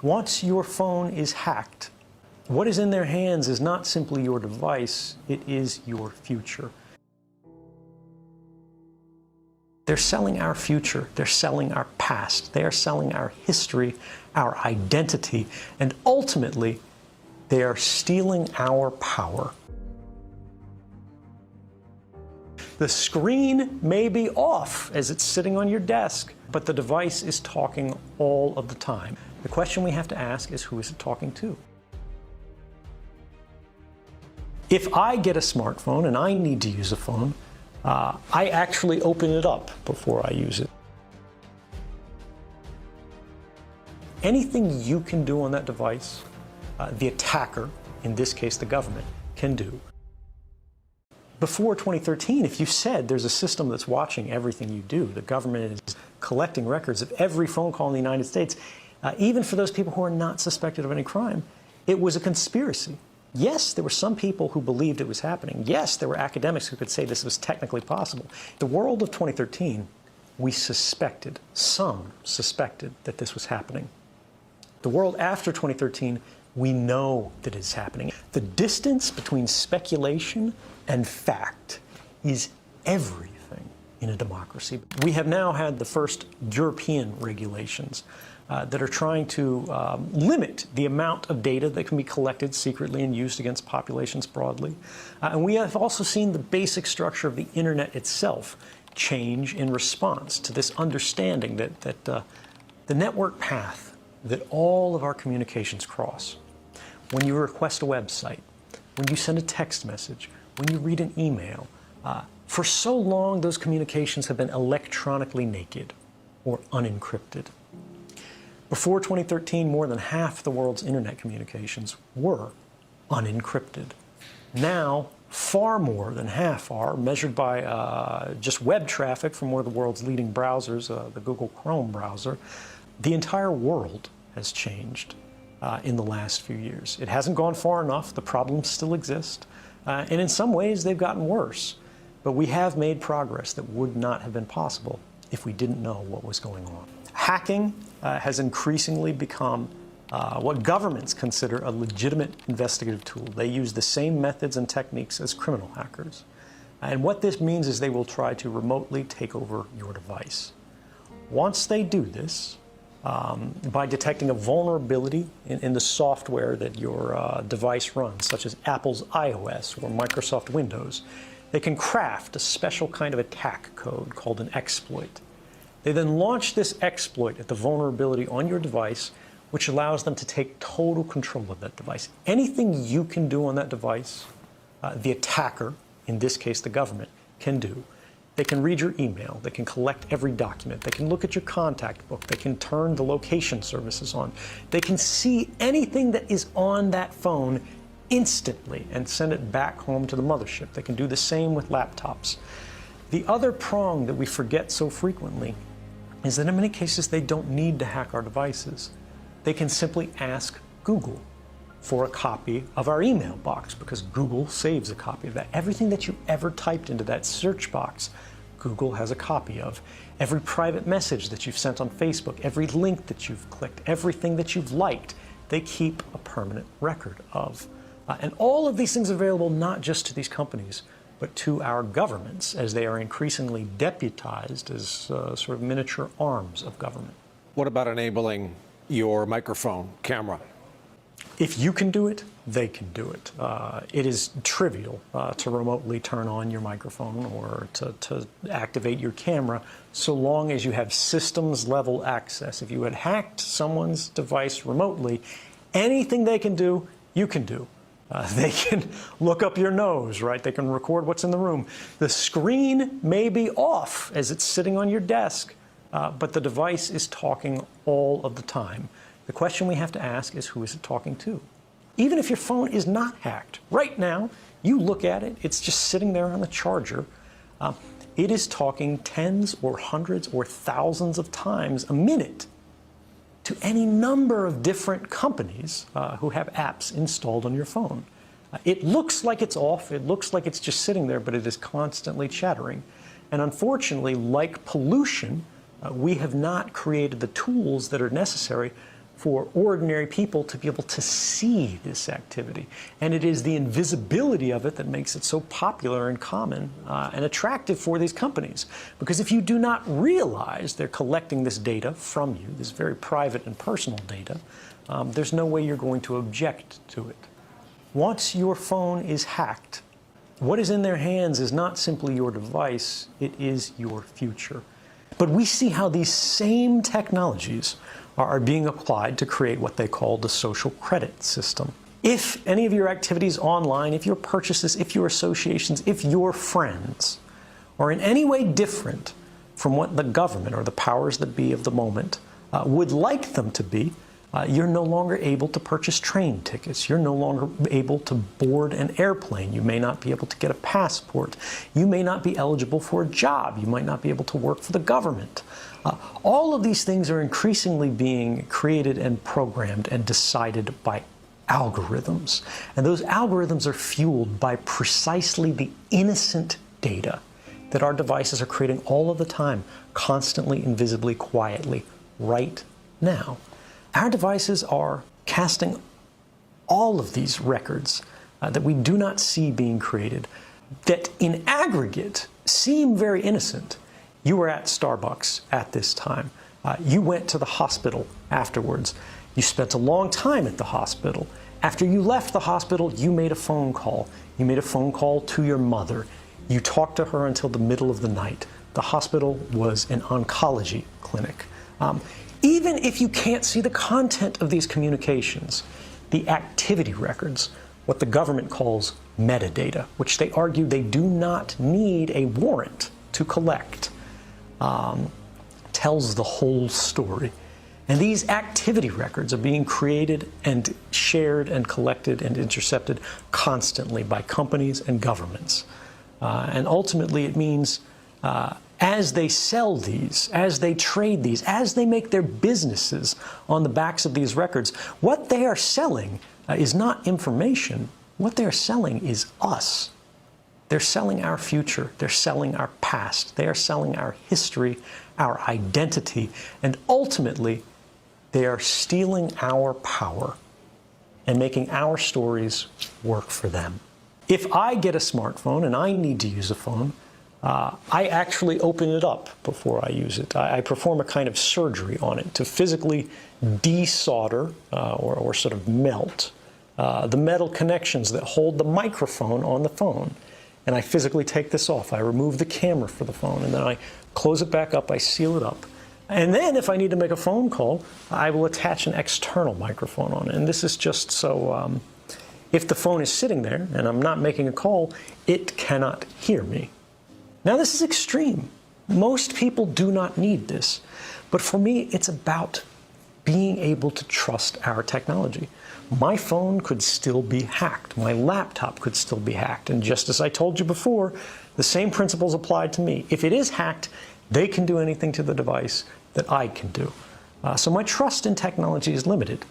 Once your phone is hacked, what is in their hands is not simply your device, it is your future. They're selling our future, they're selling our past, they are selling our history, our identity, and ultimately, they are stealing our power. The screen may be off as it's sitting on your desk, but the device is talking all of the time. The question we have to ask is, who is it talking to? If I get a smartphone and I need to use a phone, I actually open it up before I use it. Anything you can do on that device, the attacker, in this case the government, can do. Before 2013, if you said there's a system that's watching everything you do, the government is collecting records of every phone call in the United States, even for those people who are not suspected of any crime, it was a conspiracy. Yes, there were some people who believed it was happening. Yes, there were academics who could say this was technically possible. The world of 2013, we suspected, some suspected that this was happening. The world after 2013, we know that it's happening. The distance between speculation and fact is everything in a democracy. We have now had the first European regulations that are trying to limit the amount of data that can be collected secretly and used against populations broadly. And we have also seen the basic structure of the internet itself change in response to this understanding that the network path that all of our communications cross, when you request a website, when you send a text message, when you read an email, for so long those communications have been electronically naked or unencrypted. Before 2013, more than half the world's internet communications were unencrypted. Now, far more than half are, measured by just web traffic from one of the world's leading browsers, the Google Chrome browser. The entire world has changed in the last few years. It hasn't gone far enough. The problems still exist. And in some ways, they've gotten worse. But we have made progress that would not have been possible if we didn't know what was going on. Hacking has increasingly become what governments consider a legitimate investigative tool. They use the same methods and techniques as criminal hackers. And what this means is they will try to remotely take over your device. Once they do this, by detecting a vulnerability in the software that your device runs, such as Apple's iOS or Microsoft Windows, they can craft a special kind of attack code called an exploit. They then launch this exploit at the vulnerability on your device, which allows them to take total control of that device. Anything you can do on that device, the attacker, in this case the government, can do. They can read your email, they can collect every document, they can look at your contact book, they can turn the location services on, they can see anything that is on that phone instantly and send it back home to the mothership. They can do the same with laptops. The other prong that we forget so frequently is that in many cases they don't need to hack our devices. They can simply ask Google for a copy of our email box, because Google saves a copy of that. Everything that you ever typed into that search box, Google has a copy of. Every private message that you've sent on Facebook, every link that you've clicked, everything that you've liked, they keep a permanent record of. And all of these things are available not just to these companies, but to our governments, as they are increasingly deputized as sort of miniature arms of government. What about enabling your microphone camera? If you can do it, they can do it. It is trivial to remotely turn on your microphone or to activate your camera, so long as you have systems-level access. If you had hacked someone's device remotely, anything they can do, you can do. They can look up your nose, right? They can record what's in the room. The screen may be off as it's sitting on your desk, but the device is talking all of the time. The question we have to ask is, who is it talking to? Even if your phone is not hacked, right now, you look at it, it's just sitting there on the charger. It is talking tens or hundreds or thousands of times a minute to any number of different companies who have apps installed on your phone. It looks like it's off, it looks like it's just sitting there, but it is constantly chattering. And unfortunately, like pollution, we have not created the tools that are necessary for ordinary people to be able to see this activity. And it is the invisibility of it that makes it so popular and common and attractive for these companies. Because if you do not realize they're collecting this data from you, this very private and personal data, there's no way you're going to object to it. Once your phone is hacked, what is in their hands is not simply your device, it is your future. But we see how these same technologies are being applied to create what they call the social credit system. If any of your activities online, if your purchases, if your associations, if your friends are in any way different from what the government or the powers that be of the moment would like them to be, you're no longer able to purchase train tickets. You're no longer able to board an airplane. You may not be able to get a passport. You may not be eligible for a job. You might not be able to work for the government. All of these things are increasingly being created and programmed and decided by algorithms. And those algorithms are fueled by precisely the innocent data that our devices are creating all of the time, constantly, invisibly, quietly, right now. Our devices are casting all of these records that we do not see being created, that in aggregate seem very innocent. You were at Starbucks at this time. You went to the hospital afterwards. You spent a long time at the hospital. After you left the hospital, you made a phone call. You made a phone call to your mother. You talked to her until the middle of the night. The hospital was an oncology clinic. Even if you can't see the content of these communications, the activity records, what the government calls metadata, which they argue they do not need a warrant to collect, tells the whole story. And these activity records are being created and shared and collected and intercepted constantly by companies and governments. And ultimately it means as they sell these, as they trade these, as they make their businesses on the backs of these records, what they are selling is not information. What they are selling is us. They're selling our future. They're selling our past. They are selling our history, our identity, and ultimately, they are stealing our power and making our stories work for them. If I get a smartphone and I need to use a phone, I actually open it up before I use it. I perform a kind of surgery on it to physically desolder or sort of melt the metal connections that hold the microphone on the phone. And I physically take this off. I remove the camera for the phone, and then I close it back up, I seal it up. And then if I need to make a phone call, I will attach an external microphone on it. And this is just so if the phone is sitting there and I'm not making a call, it cannot hear me. Now, this is extreme. Most people do not need this. But for me, it's about being able to trust our technology. My phone could still be hacked. My laptop could still be hacked. And just as I told you before, the same principles apply to me. If it is hacked, they can do anything to the device that I can do. So my trust in technology is limited.